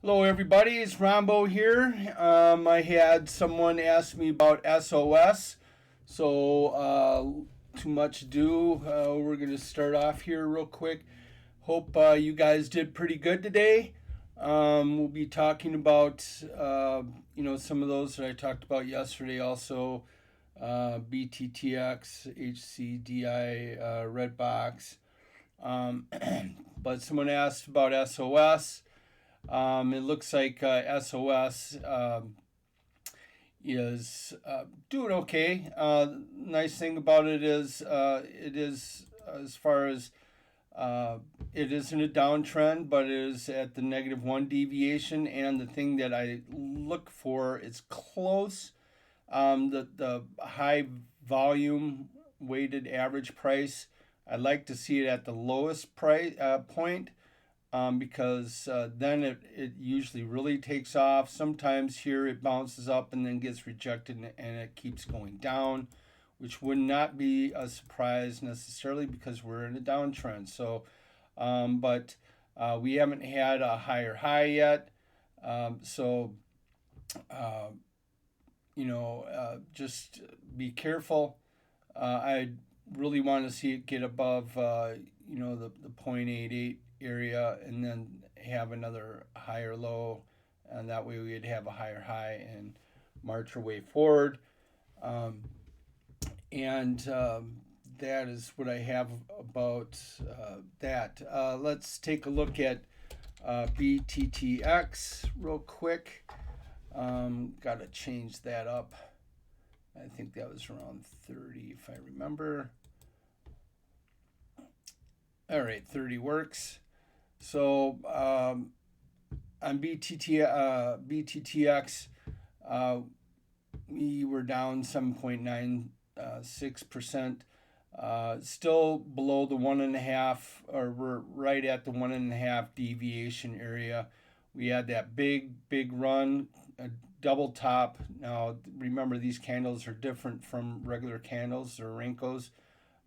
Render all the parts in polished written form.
Hello, everybody. It's Rombo here. I had someone ask me about SOS, so too much ado. We're going to start off here real quick. Hope you guys did pretty good today. We'll be talking about some of those that I talked about yesterday. Also, BTTX HCDI Redbox. But someone asked about SOS. It looks like SOS is doing okay. Nice thing about it is as far as it isn't a downtrend, but it is at the -1 deviation. And the thing that I look for is close. The high volume weighted average price. I'd like to see it at the lowest price point. Because then it usually really takes off. Sometimes here it bounces up and then gets rejected and it keeps going down, which would not be a surprise necessarily because we're in a downtrend. So, but we haven't had a higher high yet. Just be careful. I really want to see it get above, the 0.88 area and then have another higher low, and that way we'd have a higher high and march our way forward. That is what I have about that. Let's take a look at BTTX real quick. Got to change that up. I think that was around 30 if I remember. All right, 30 works. So on BTTX, we were down 7.96%. Still below the 1.5, or we're right at the 1.5 deviation area. We had that big run, a double top. Now remember, these candles are different from regular candles or Rinkos.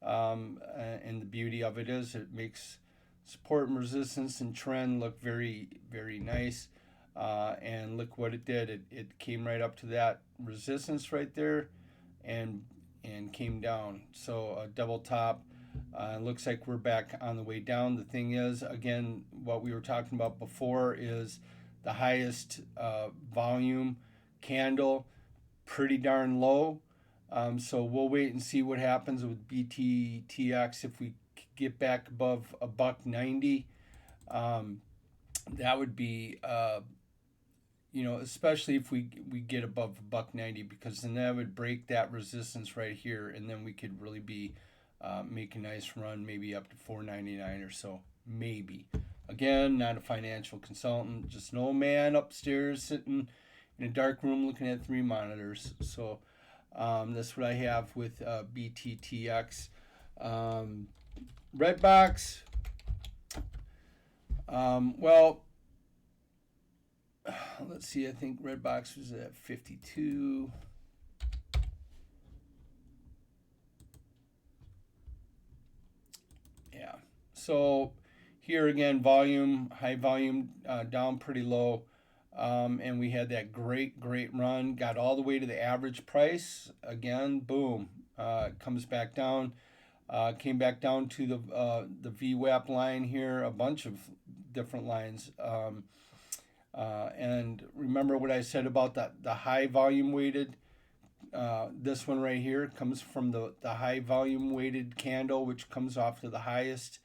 And the beauty of it is it makes support and resistance and trend look very, very nice. And look what it did. It came right up to that resistance right there and came down. So a double top. Looks like we're back on the way down. The thing is, again, what we were talking about before is the highest volume candle, pretty darn low. So we'll wait and see what happens with BTTX if we get back above $1.90. That would be, especially if we get above $1.90, because then that would break that resistance right here, and then we could really be make a nice run, maybe up to $4.99 or so, maybe. Again, not a financial consultant, just an old man upstairs sitting in a dark room looking at 3 monitors. So that's what I have with BTTX. Redbox. Let's see. I think Redbox was at 52. Yeah. So here again, high volume, down pretty low. And we had that great run, got all the way to the average price. Again, boom, it comes back down. Came back down to the VWAP line here, a bunch of different lines. And remember what I said about the high volume weighted. This one right here comes from the high volume weighted candle, which comes off to the highest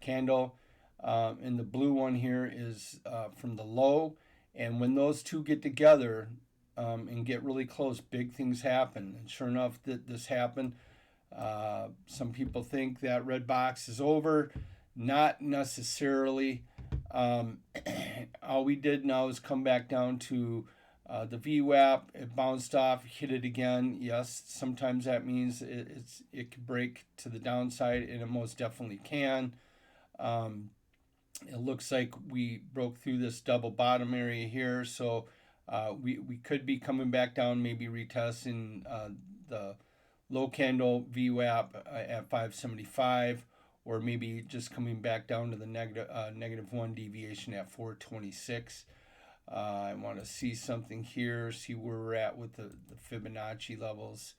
candle. And the blue one here is from the low. And when those two get together and get really close, big things happen. And sure enough, this happened. Some people think that red box is over. Not necessarily. All we did now is come back down to the VWAP. It bounced off, hit it again. Yes, sometimes that means it could break to the downside, and it most definitely can. It looks like we broke through this double bottom area here, so we could be coming back down, maybe retesting the low candle VWAP at 575, or maybe just coming back down to the -1 deviation at 426. I want to see something here, see where we're at with the Fibonacci levels.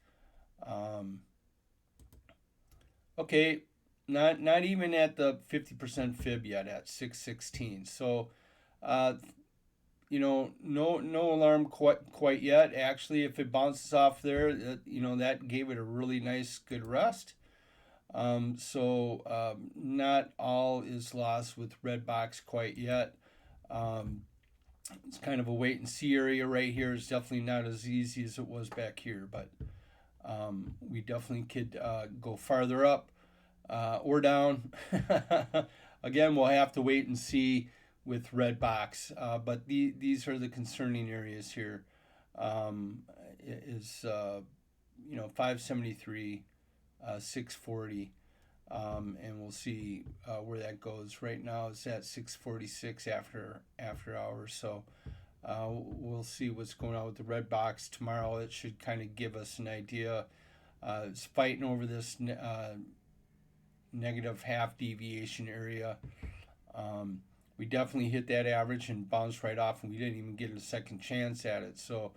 Okay, not even at the 50% fib yet at 616. So, uh, no alarm quite yet. Actually, if it bounces off there, that gave it a really nice good rest. Not all is lost with red box quite yet. Um, it's kind of a wait and see area right here. It's definitely not as easy as it was back here, but we definitely could go farther up or down. Again, we'll have to wait and see with red box, but these are the concerning areas here. Is 573, 640. And we'll see where that goes. Right now it's at 646 after hours. So we'll see what's going on with the red box tomorrow. It should kind of give us an idea. It's fighting over this negative half deviation area. We definitely hit that average and bounced right off, and we didn't even get a second chance at it. So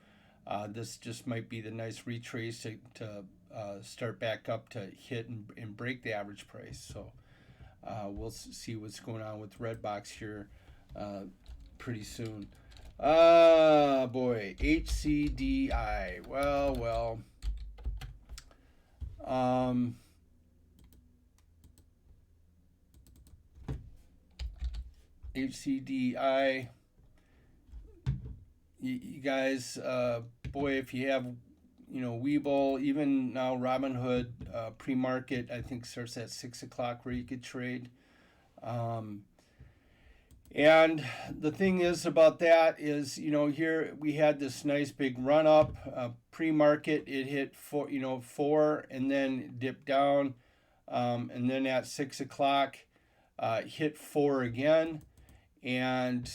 this just might be the nice retrace to start back up to hit and break the average price. So we'll see what's going on with red box here pretty soon. Boy, HCDI. Well. HCDI. You guys, boy, if you have, Webull, even now Robinhood pre-market, I think starts at 6 o'clock where you could trade. And the thing is about that is, here we had this nice big run up pre-market. It hit 4, and then dipped down, and then at 6 o'clock hit 4 again, and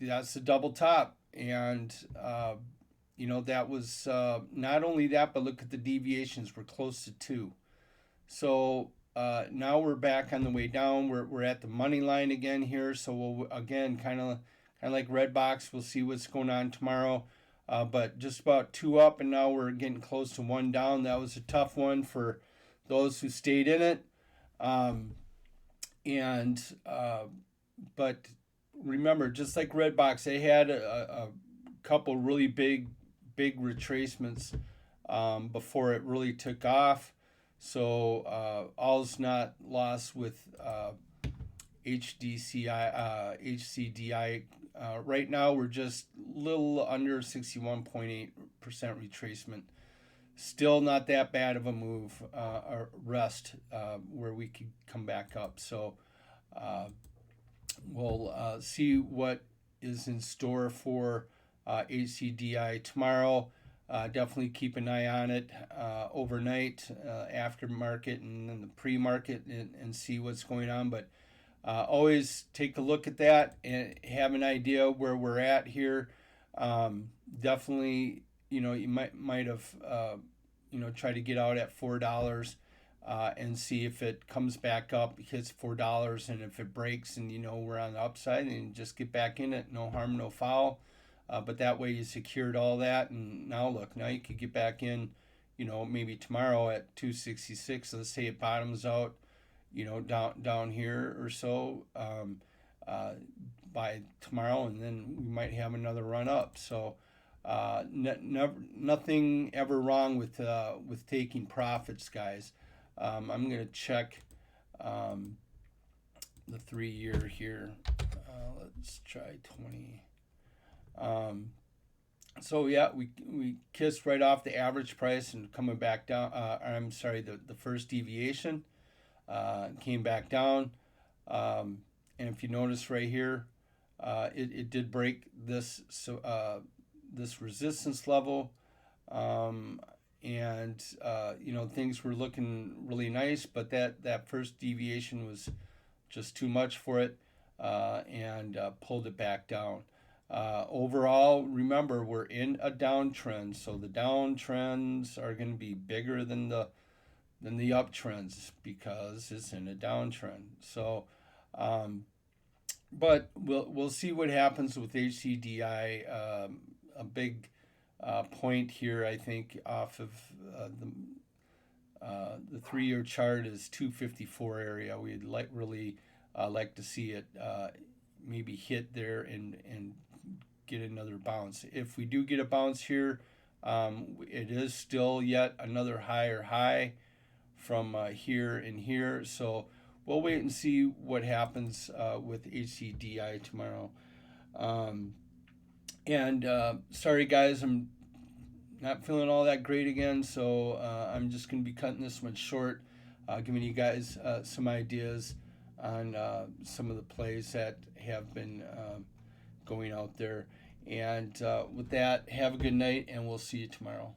that's the double top. And that was not only that, but look at the deviations. We're close to 2. So now we're back on the way down. We're at the money line again here. So we'll again kind of like red box. We'll see what's going on tomorrow. But just about 2 up, and now we're getting close to 1 down. That was a tough one for those who stayed in it. But remember, just like red box, they had a couple really big retracements before it really took off. So all's not lost with HCDI. Right now we're just a little under 61.8% retracement. Still not that bad of a move or rest where we could come back up. So we'll see what is in store for HCDI tomorrow. Definitely keep an eye on it overnight, after market, and then the pre-market, and see what's going on. But always take a look at that and have an idea where we're at here. Definitely, you might have try to get out at $4 and see if it comes back up, hits $4, and if it breaks and we're on the upside, and just get back in it. No harm, no foul. But that way you secured all that, and now look, now you could get back in, maybe tomorrow at 266. Let's say it bottoms out, down here or so by tomorrow, and then we might have another run up. So nothing ever wrong with taking profits, guys. I'm gonna check the 3-year here. Let's try 20. So yeah, we kissed right off the average price and coming back down. I'm sorry, the first deviation came back down. And if you notice right here, it did break this this resistance level. And things were looking really nice, but that first deviation was just too much for it, and pulled it back down. Overall, remember, we're in a downtrend, so the downtrends are going to be bigger than the uptrends because it's in a downtrend. So but we'll see what happens with HCDI. A big point here, I think, off of the 3-year chart is 254 area. We'd really like to see it maybe hit there and get another bounce. If we do get a bounce here, it is still yet another higher high from here and here. So we'll wait and see what happens with HCDI tomorrow. And sorry, guys, I'm not feeling all that great again, so I'm just going to be cutting this one short, giving you guys some ideas on some of the plays that have been going out there. And with that, have a good night, and we'll see you tomorrow.